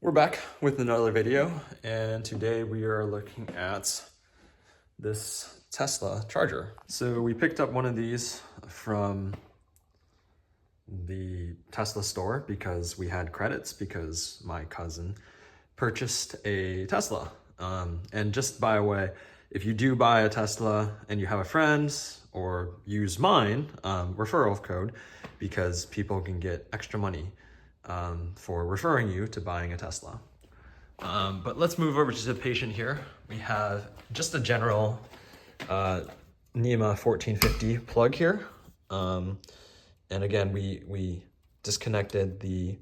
We're back with another video, and today we are looking at this Tesla charger. So we picked up one of these from the Tesla store because we had credits because my cousin purchased a Tesla. And just by the way, if you do buy a Tesla and you have a friend or use mine, referral code, because people can get extra money for referring you to buying a Tesla. But let's move over to the patient here. We have just a general NEMA 1450 plug here. And again, we disconnected the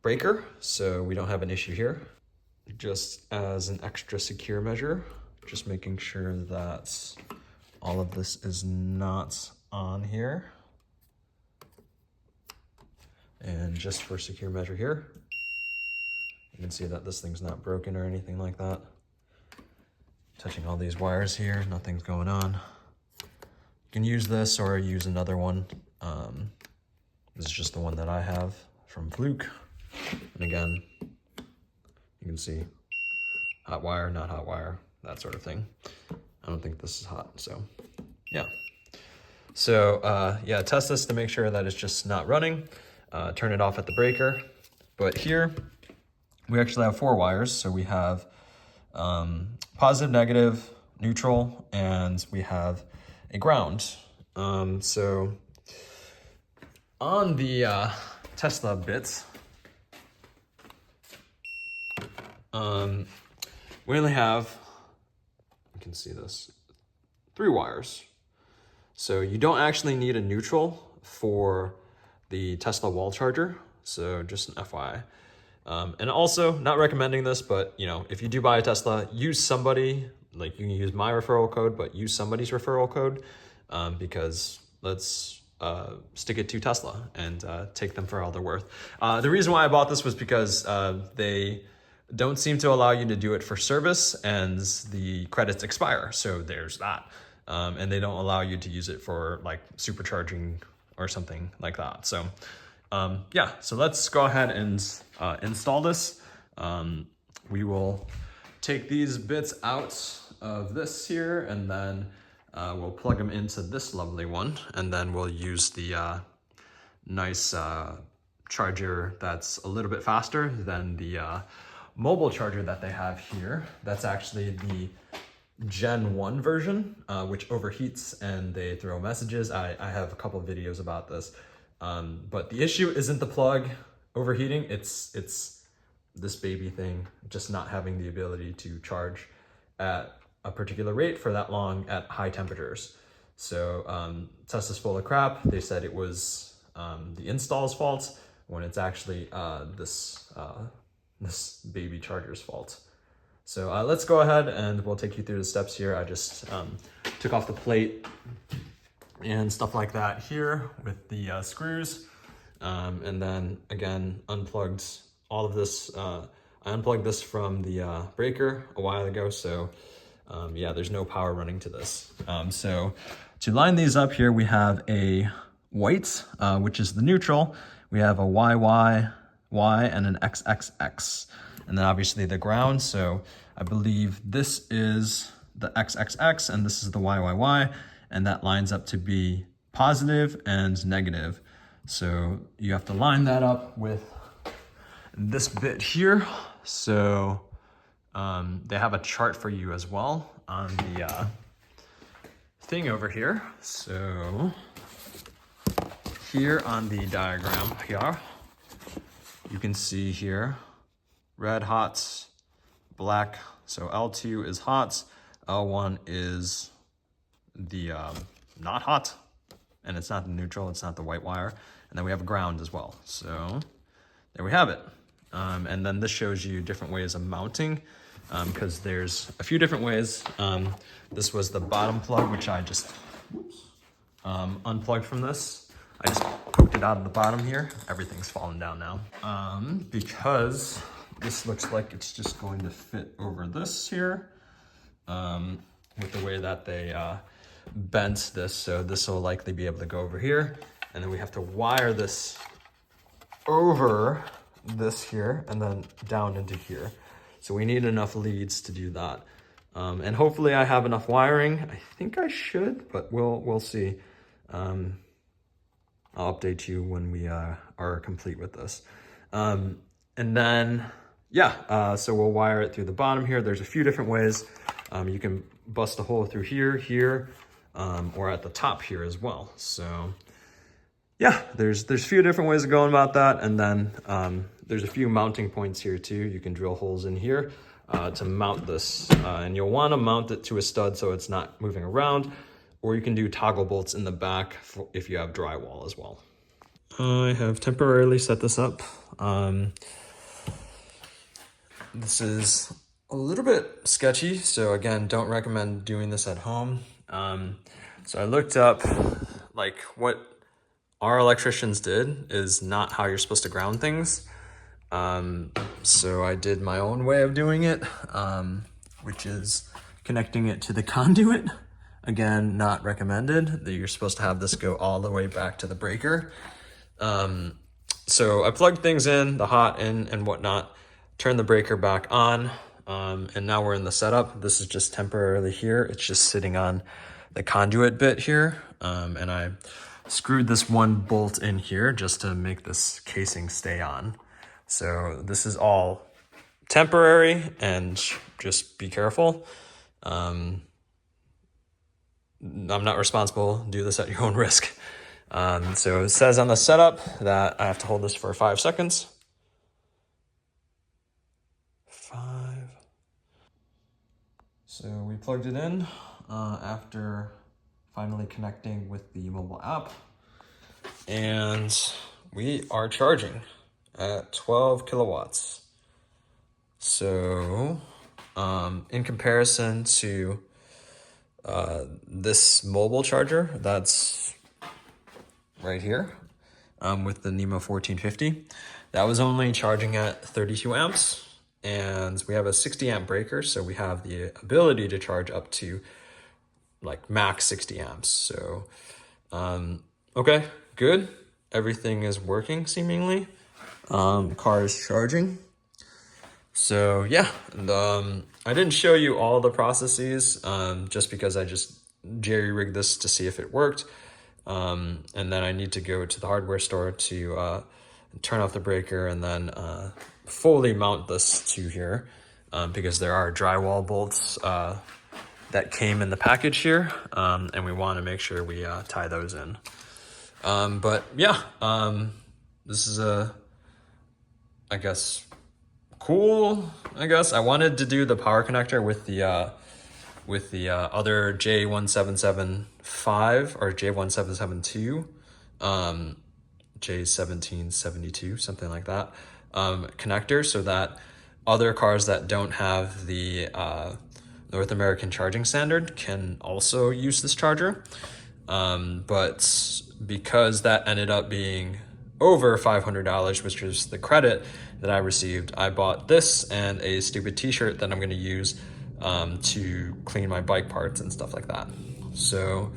breaker, so we don't have an issue here. Just as an extra secure measure, just making sure that all of this is not on here. And just for secure measure here, you can see that this thing's not broken or anything like that. Touching all these wires here, nothing's going on. You can use this or use another one. This is just the one that I have from Fluke. And again, you can see hot wire, not hot wire, that sort of thing. I don't think this is hot, so yeah. So yeah, test this to make sure that it's just not running. Turn it off at the breaker. But here, we actually have 4 wires. So we have positive, negative, neutral, and we have a ground. So on the Tesla bits, we only have, you can see this, 3 wires. So you don't actually need a neutral for the Tesla wall charger, so just an FYI. And also, not recommending this, but you know, if you do buy a Tesla, use somebody, like you can use my referral code, but use somebody's referral code, because let's stick it to Tesla and take them for all they're worth. The reason why I bought this was because they don't seem to allow you to do it for service, and the credits expire, so there's that. And they don't allow you to use it for like supercharging or something like that. So yeah, so let's go ahead and install this. We will take these bits out of this here, and then we'll plug them into this lovely one, and then we'll use the nice charger that's a little bit faster than the mobile charger that they have here. That's actually the Gen 1 version, which overheats and they throw messages. I have a couple of videos about this. But the issue isn't the plug overheating, it's this baby thing just not having the ability to charge at a particular rate for that long at high temperatures. So Tesla's full of crap. They said it was the install's fault when it's actually this baby charger's fault. So let's go ahead and we'll take you through the steps here. I just took off the plate and stuff like that here with the screws. And then again, unplugged all of this. I unplugged this from the breaker a while ago. So yeah, there's no power running to this. So to line these up here, we have a white, which is the neutral. We have a YY, Y, and an XXX. And then obviously the ground. So I believe this is the XXX and this is the YYY, and that lines up to be positive and negative. So you have to line that up with this bit here. So they have a chart for you as well on the thing over here. So here on the diagram here, you can see here, red hot, black. So L2 is hot, L1 is the not hot, and it's not the neutral, it's not the white wire. And then we have a ground as well. So there we have it. And then this shows you different ways of mounting, because there's a few different ways. This was the bottom plug, which I just unplugged from this. I just poked it out of the bottom here. Everything's fallen down now. Because this looks like it's just going to fit over this here, with the way that they bent this. So this will likely be able to go over here. And then we have to wire this over this here and then down into here. So we need enough leads to do that. And hopefully I have enough wiring. I think I should, but we'll see. I'll update you when we are complete with this. And then, yeah, so we'll wire it through the bottom here. There's a few different ways. You can bust a hole through here, or at the top here as well. So yeah, there's a few different ways of going about that. And then there's a few mounting points here too. You can drill holes in here to mount this. And you'll want to mount it to a stud so it's not moving around. Or you can do toggle bolts in the back if you have drywall as well. I have temporarily set this up. This is a little bit sketchy, so again, don't recommend doing this at home. So I looked up, like, what our electricians did is not how you're supposed to ground things. So I did my own way of doing it, which is connecting it to the conduit. Again, not recommended. That you're supposed to have this go all the way back to the breaker. So I plugged things in, the hot in and whatnot, turned the breaker back on, and now we're in the setup. This is just temporarily here. It's just sitting on the conduit bit here, and I screwed this one bolt in here just to make this casing stay on. So this is all temporary, and just be careful. I'm not responsible. Do this at your own risk. So it says on the setup that I have to hold this for 5 seconds. 5. So we plugged it in after finally connecting with the mobile app. And we are charging at 12 kilowatts. So in comparison to this mobile charger that's right here with the NEMO 1450, that was only charging at 32 amps, and we have a 60 amp breaker, so we have the ability to charge up to like max 60 amps. So okay, good, everything is working seemingly. Car is charging. So yeah, and, I didn't show you all the processes just because I just jerry-rigged this to see if it worked. And then I need to go to the hardware store to turn off the breaker and then fully mount this to here because there are drywall bolts that came in the package here, and we want to make sure we tie those in. But yeah, this is I guess, cool. I wanted to do the power connector with the other J1775 or J1772, J1772, something like that, connector, so that other cars that don't have the North American charging standard can also use this charger. But because that ended up being over $500, which was the credit that I received, I bought this and a stupid t-shirt that I'm going to use to clean my bike parts and stuff like that. So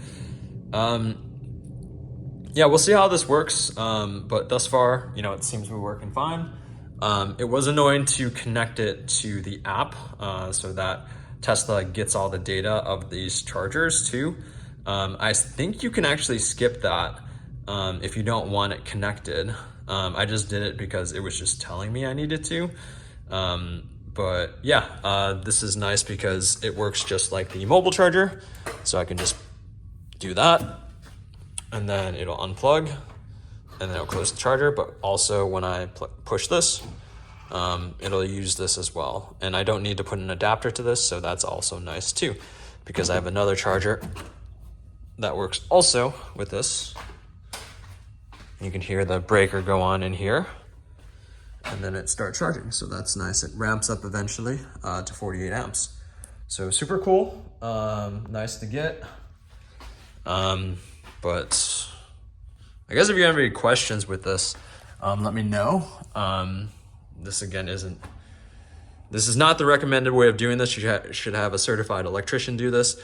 yeah, we'll see how this works, but thus far, it seems to be working fine. It was annoying to connect it to the app so that Tesla gets all the data of these chargers too. I think you can actually skip that if you don't want it connected. I just did it because it was just telling me I needed to. But yeah, this is nice because it works just like the mobile charger. So I can just do that and then it'll unplug and then it'll close the charger. But also when I push this, it'll use this as well. And I don't need to put an adapter to this. So that's also nice too, because I have another charger that works also with this. You can hear the breaker go on in here and then it starts charging. So that's nice. It ramps up eventually to 48 amps. So super cool, nice to get. But I guess if you have any questions with this, let me know. This again this is not the recommended way of doing this. You should have a certified electrician do this.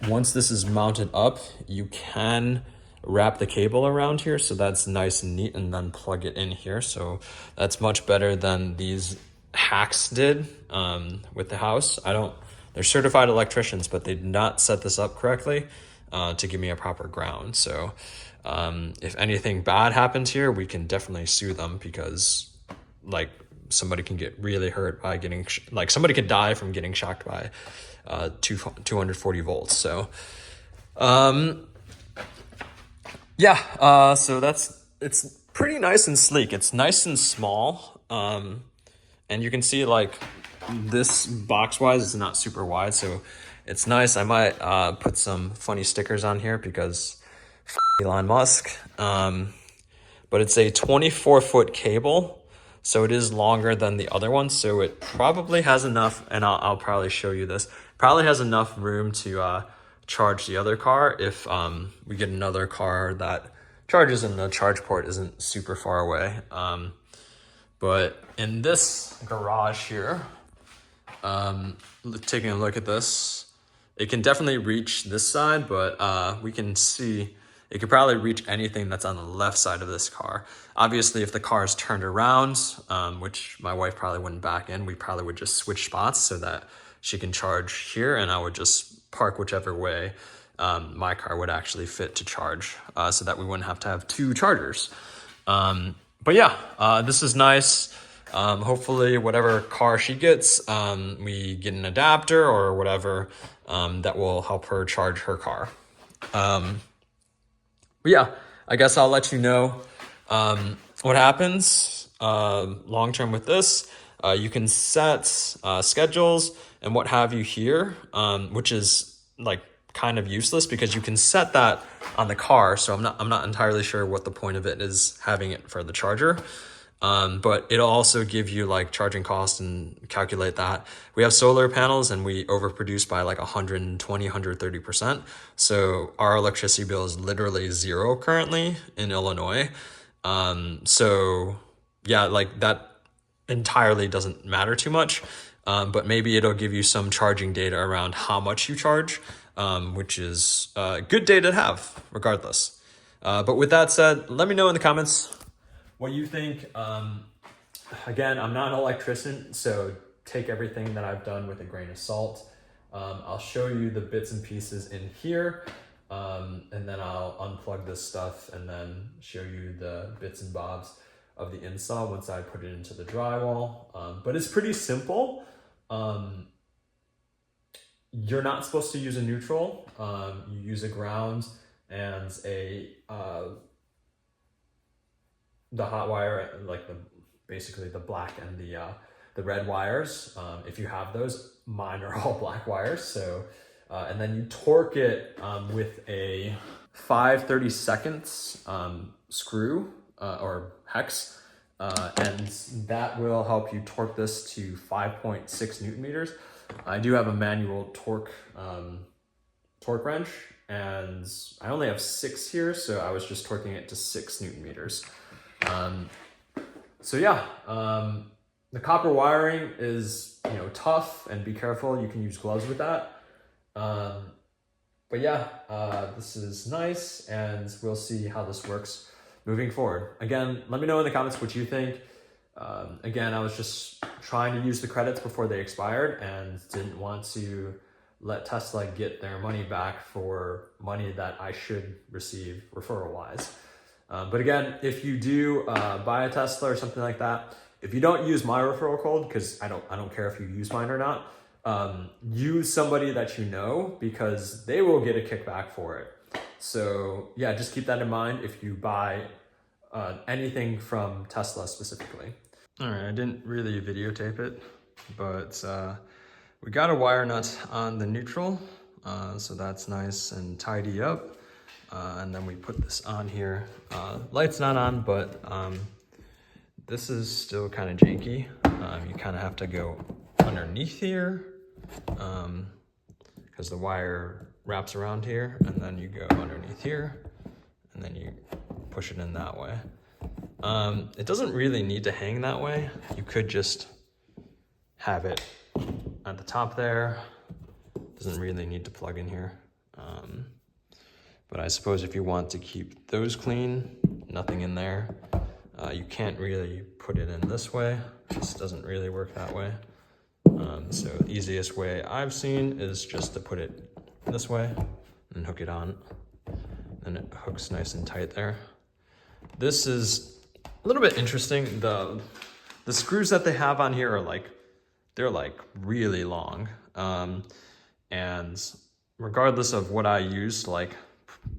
Once this is mounted up, you can wrap the cable around here so that's nice and neat, and then plug it in here. So that's much better than these hacks did with the house. They're certified electricians, but they did not set this up correctly to give me a proper ground. So if anything bad happens here, we can definitely sue them, because like somebody can get really hurt by getting, like somebody could die from getting shocked by 240 volts. So yeah, so it's pretty nice and sleek. It's nice and small. And you can see like this box wise is not super wide, so it's nice. I might put some funny stickers on here because Elon Musk. But it's a 24-foot cable, so it is longer than the other one. So it probably has enough, and I'll probably show you this. Probably has enough room to charge the other car if we get another car that charges and the charge port isn't super far away. But in this garage here, taking a look at this, it can definitely reach this side, but we can see it could probably reach anything that's on the left side of this car. Obviously, if the car is turned around, which my wife probably wouldn't back in, we probably would just switch spots so that she can charge here, and I would just park whichever way my car would actually fit to charge, so that we wouldn't have to have two chargers. But yeah, this is nice. Hopefully whatever car she gets, we get an adapter or whatever that will help her charge her car. But yeah, I guess I'll let you know what happens long term with this. You can set schedules and what have you here, which is like kind of useless because you can set that on the car. So I'm not entirely sure what the point of it is having it for the charger. But it'll also give you like charging costs and calculate that. We have solar panels and we overproduce by like 120, 130%. So our electricity bill is literally zero currently in Illinois. So yeah, like that entirely doesn't matter too much. But maybe it'll give you some charging data around how much you charge, which is good data to have regardless. But with that said, let me know in the comments what you think. Again, I'm not an electrician, so take everything that I've done with a grain of salt. I'll show you the bits and pieces in here, and then I'll unplug this stuff and then show you the bits and bobs of the install once I put it into the drywall. But it's pretty simple. You're not supposed to use a neutral. You use a ground and the hot wire, like basically the black and the red wires. If you have those, mine are all black wires. So, and then you torque it with a 5/32 screw or hex, and that will help you torque this to 5.6 Newton meters. I do have a manual torque wrench, and I only have 6 here, so I was just torquing it to 6 Newton meters. So yeah, the copper wiring is, tough, and be careful. You can use gloves with that. But yeah, this is nice, and we'll see how this works moving forward. Again, let me know in the comments what you think. Again, I was just trying to use the credits before they expired and didn't want to let Tesla get their money back for money that I should receive referral wise. But again, if you do buy a Tesla or something like that, if you don't use my referral code, because I don't care if you use mine or not, use somebody that you know, because they will get a kickback for it. So yeah, just keep that in mind if you buy anything from Tesla specifically. All right, I didn't really videotape it, but we got a wire nut on the neutral, so that's nice and tidy up. And then we put this on here. Light's not on, but this is still kind of janky. You kind of have to go underneath here because the wire wraps around here, and then you go underneath here, and then you push it in that way. It doesn't really need to hang that way. You could just have it at the top there. Doesn't really need to plug in here. But I suppose if you want to keep those clean, nothing in there, you can't really put it in this way. It just doesn't really work that way. So the easiest way I've seen is just to put it this way and hook it on. And it hooks nice and tight there. This is a little bit interesting. The screws that they have on here are they're really long. And regardless of what I used to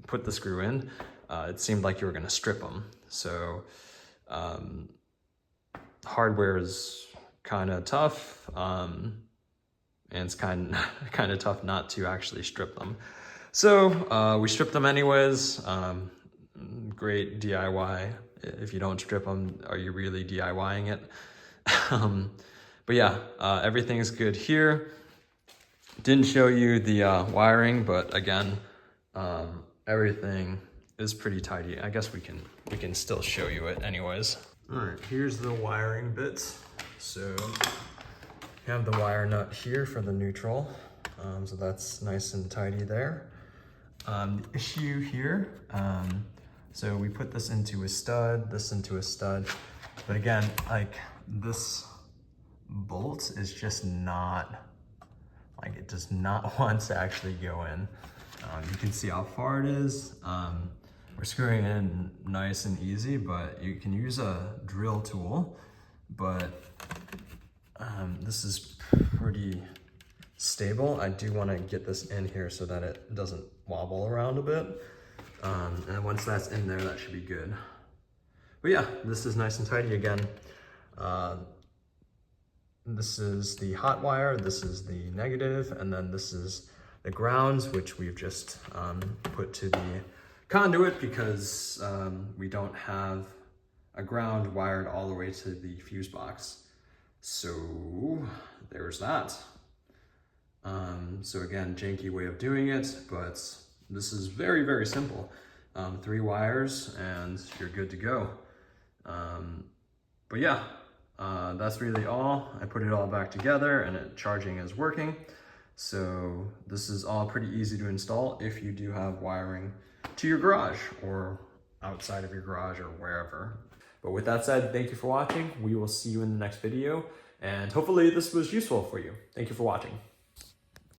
put the screw in, it seemed like you were gonna strip them. So hardware is kind of tough, and it's kind of tough not to actually strip them. So we stripped them anyways. Great DIY. If you don't strip them, are you really DIYing it? But yeah, everything's good here. Didn't show you the wiring, but again, everything is pretty tidy. I guess we can still show you it anyways. All right, here's the wiring bits. So you have the wire nut here for the neutral. So that's nice and tidy there. The issue here, so we put this into a stud, this into a stud, but again, this bolt is just not, it does not want to actually go in. You can see how far it is. We're screwing it in nice and easy, but you can use a drill tool, but this is pretty stable. I do want to get this in here so that it doesn't wobble around a bit. And once that's in there, that should be good. But yeah, this is nice and tidy again. This is the hot wire, this is the negative, and then this is the grounds, which we've just put to the conduit because we don't have a ground wired all the way to the fuse box. So there's that. So again, janky way of doing it, but this is very, very simple. 3 wires and you're good to go. But yeah, that's really all. I put it all back together and charging is working. So this is all pretty easy to install if you do have wiring to your garage or outside of your garage or wherever. But with that said, thank you for watching. We will see you in the next video, and hopefully this was useful for you. Thank you for watching.